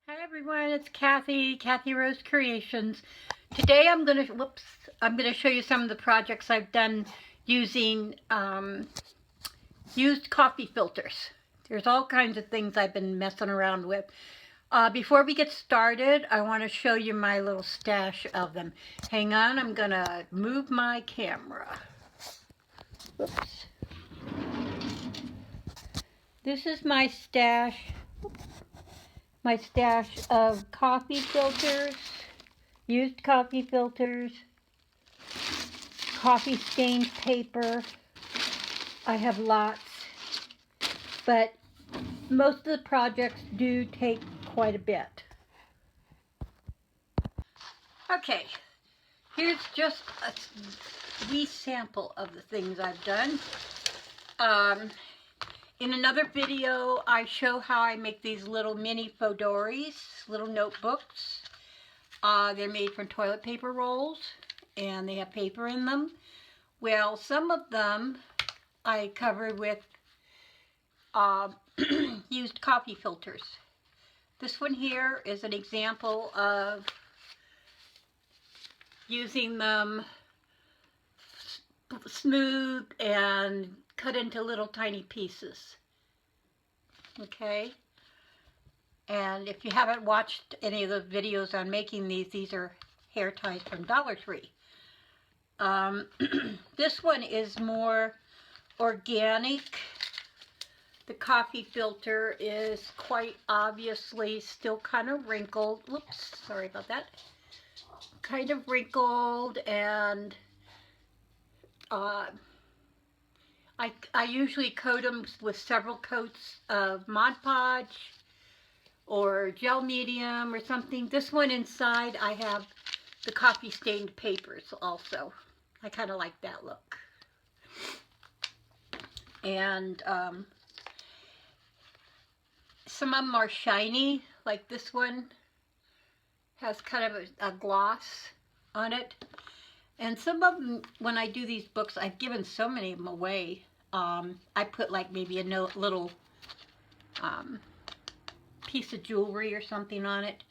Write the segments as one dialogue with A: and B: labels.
A: Hi everyone, it's Kathy Rose Creations. Today I'm gonna show you some of the projects I've done using used coffee filters. There's all kinds of things I've been messing around with. Before we get started, I want to show you my little stash of them. Hang on, I'm gonna move my camera. Whoops. This is my stash of coffee filters, used coffee filters, coffee stained paper. I have lots, but most of the projects do take quite a bit. Okay, here's just a wee sample of the things I've done. In another video, I show how I make these little mini Fodoris, little notebooks. They're made from toilet paper rolls, and they have paper in them. Well, some of them I covered with used coffee filters. This one here is an example of using them smooth and cut into little tiny pieces. Okay, and if you haven't watched any of the videos on making these are hair ties from Dollar Tree. This one is more organic. The coffee filter is quite obviously still kind of wrinkled. Whoops, sorry about that. Kind of wrinkled, and I usually coat them with several coats of Mod Podge or gel medium or something. This one inside I have the coffee stained papers also. I kind of like that look. And some of them are shiny, like this one has kind of a gloss on it. And some of them, when I do these books, I've given so many of them away. I put like maybe a little piece of jewelry or something on it.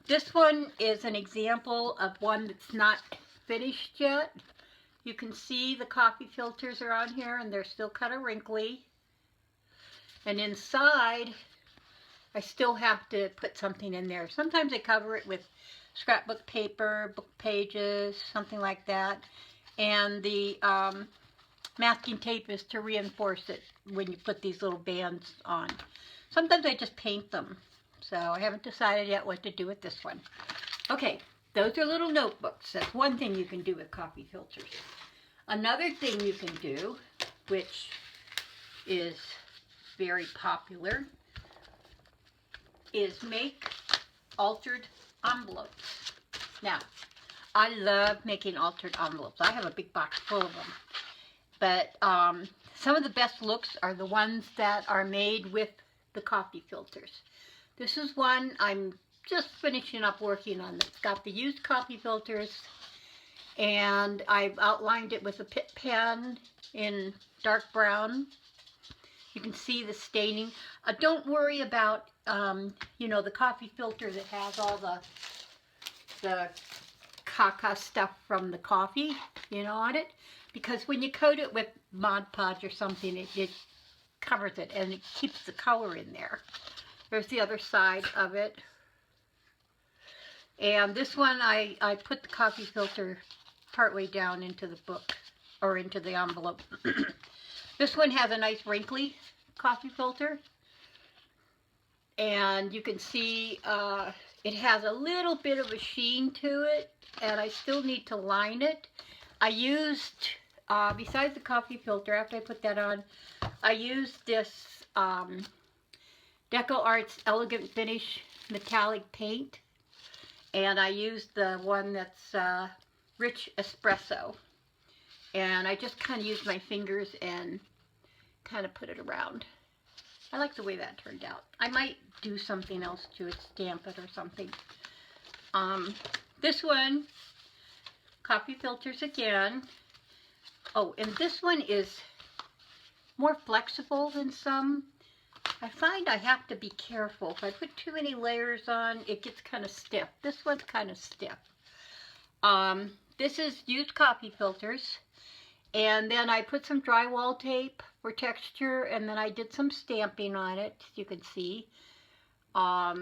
A: This one is an example of one that's not finished yet. You can see the coffee filters are on here and they're still kind of wrinkly. And inside, I still have to put something in there. Sometimes I cover it with scrapbook paper, book pages, something like that. And the masking tape is to reinforce it when you put these little bands on. Sometimes I just paint them. So I haven't decided yet what to do with this one. Okay, those are little notebooks. That's one thing you can do with coffee filters. Another thing you can do, which is very popular, is make altered envelopes. Now, I love making altered envelopes. I have a big box full of them. But some of the best looks are the ones that are made with the coffee filters. This is one I'm just finishing up working on. It's got the used coffee filters, and I've outlined it with a Pitt pen in dark brown. You can see the staining. Don't worry about, you know, the coffee filter that has all the caca stuff from the coffee, you know, on it. Because when you coat it with Mod Podge or something, it covers it and it keeps the color in there. There's the other side of it. And this one, I put the coffee filter partway down into the book, or into the envelope. This one has a nice wrinkly coffee filter. And you can see it has a little bit of a sheen to it, and I still need to line it. I used, besides the coffee filter, after I put that on, I used this Deco Arts Elegant Finish metallic paint, and I used the one that's Rich Espresso, and I just kind of used my fingers and kind of put it around. I like the way that turned out. I might do something else to it, stamp it or something. This one, coffee filters again. Oh, and this one is more flexible than some. I find I have to be careful. If I put too many layers on, it gets kind of stiff. This one's kind of stiff. This is used coffee filters. And then I put some drywall tape for texture, and then I did some stamping on it, as you can see. I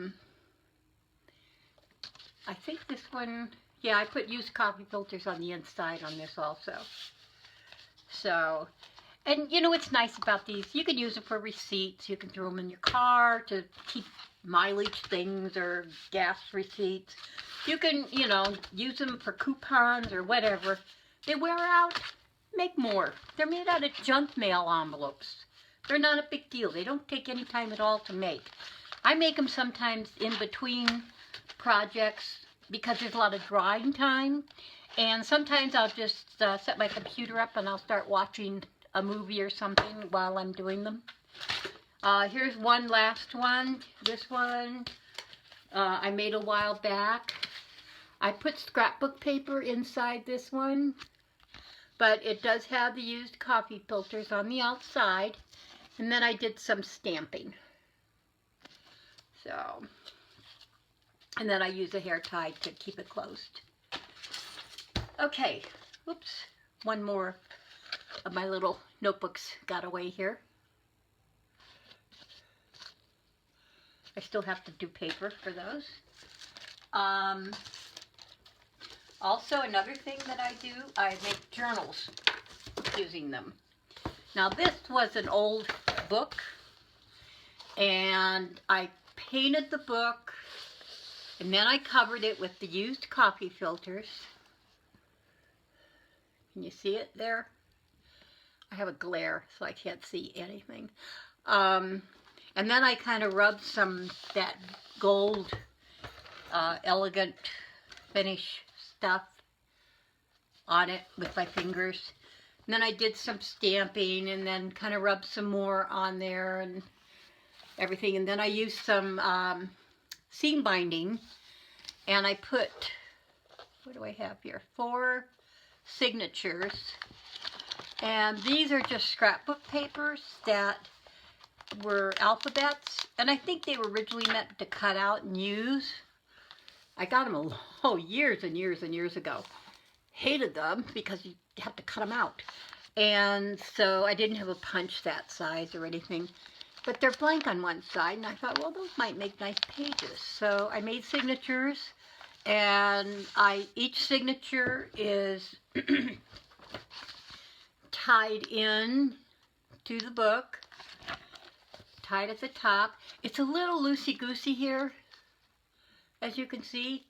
A: think this one, yeah, I put used coffee filters on the inside on this also. So, and you know what's nice about these? You can use them for receipts. You can throw them in your car to keep mileage things or gas receipts. You can, you know, use them for coupons or whatever. They wear out. Make more. They're made out of junk mail envelopes. They're not a big deal. They don't take any time at all to make. I make them sometimes in between projects because there's a lot of drying time. And sometimes I'll just set my computer up and I'll start watching a movie or something while I'm doing them. Here's one last one. This one I made a while back. I put scrapbook paper inside this one. But it does have the used coffee filters on the outside. And then I did some stamping. So, and then I use a hair tie to keep it closed. Okay, oops, one more of my little notebooks got away here. I still have to do paper for those. Also, another thing that I do, I make journals using them. Now, this was an old book, and I painted the book, and then I covered it with the used coffee filters. Can you see it there? I have a glare, so I can't see anything. And then I kind of rubbed that gold, elegant finish stuff on it with my fingers. And then I did some stamping and then kind of rubbed some more on there and everything. And then I used some seam binding, and I put, what do I have here? 4 signatures. And these are just scrapbook papers that were alphabets. And I think they were originally meant to cut out and use. I got them years and years and years ago. Hated them because you have to cut them out. And so I didn't have a punch that size or anything. But they're blank on one side, and I thought, well, those might make nice pages. So I made signatures, and each signature is tied in to the book, tied at the top. It's a little loosey-goosey here, as you can see.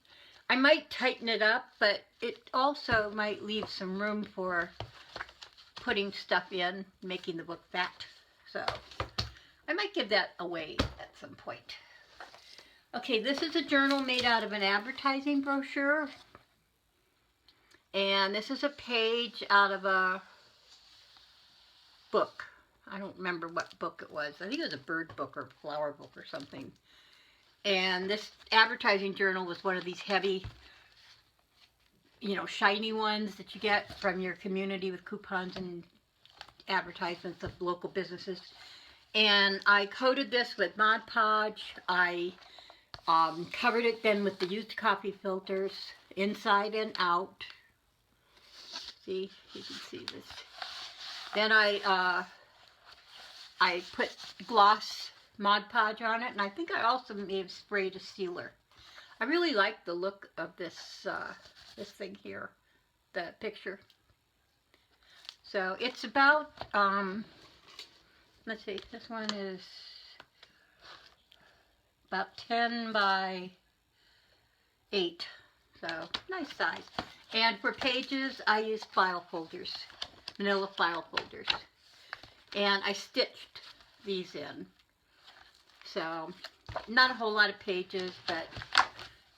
A: I might tighten it up, but it also might leave some room for putting stuff in, making the book fat. So I might give that away at some point. Okay, this is a journal made out of an advertising brochure. And this is a page out of a book. I don't remember what book it was. I think it was a bird book or flower book or something. And this advertising journal was one of these heavy, you know, shiny ones that you get from your community with coupons and advertisements of local businesses. And I coated this with Mod Podge. I covered it then with the used coffee filters inside and out. See, you can see this. Then I put gloss Mod Podge on it, and I think I also may have sprayed a sealer. I really like the look of this this thing here, the picture. So it's about, let's see, this one is about 10 by 8, so nice size. And for pages, I use file folders, manila file folders. And I stitched these in. So, not a whole lot of pages, but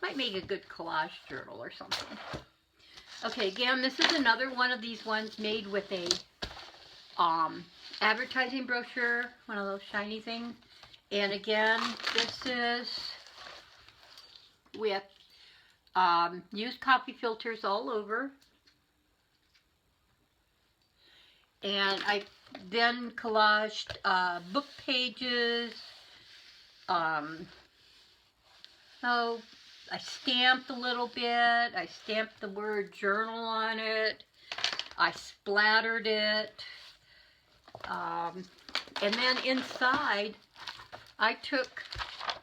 A: might make a good collage journal or something. Okay, again, this is another one of these ones made with a advertising brochure, one of those shiny things. And again, this is with used coffee filters all over. And I then collaged book pages Oh, I stamped a little bit. I stamped the word journal on it. I splattered it. And then inside, I took,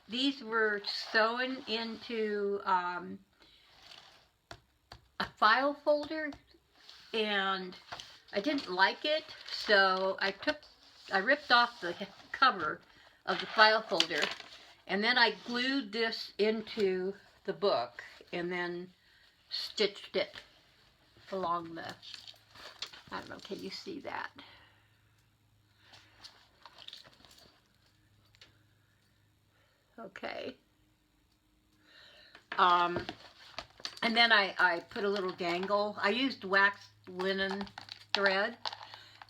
A: these were sewn into a file folder, and I didn't like it, so I ripped off the cover of the file folder, and then I glued this into the book, and then stitched it along the, I don't know, can you see that? Okay. And then I put a little dangle. I used waxed linen thread,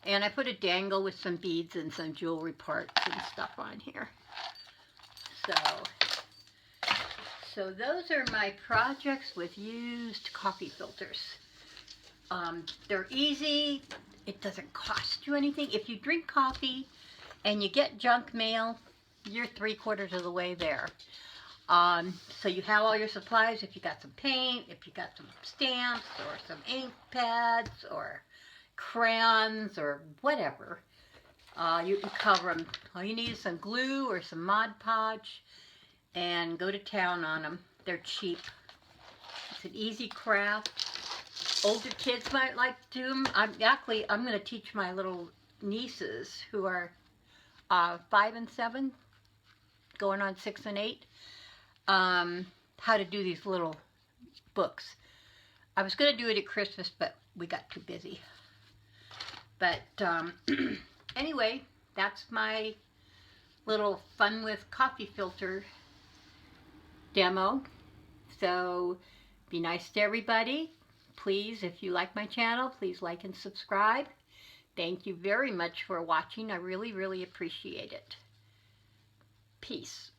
A: and I put a dangle with some beads and some jewelry parts and stuff on here. So those are my projects with used coffee filters. They're easy. It doesn't cost you anything. If you drink coffee and you get junk mail, you're 3/4 of the way there. So you have all your supplies. If you got some paint, if you got some stamps or some ink pads or crayons or whatever, you can cover them. All you need is some glue or some Mod Podge, and go to town on them. They're cheap. It's an easy craft. Older kids might like to do them. I'm going to teach my little nieces who are 5 and 7, going on 6 and 8, how to do these little books. I was going to do it at Christmas, but we got too busy. But anyway, that's my little fun with coffee filter demo. So be nice to everybody. Please, if you like my channel, please like and subscribe. Thank you very much for watching. I really, really appreciate it. Peace.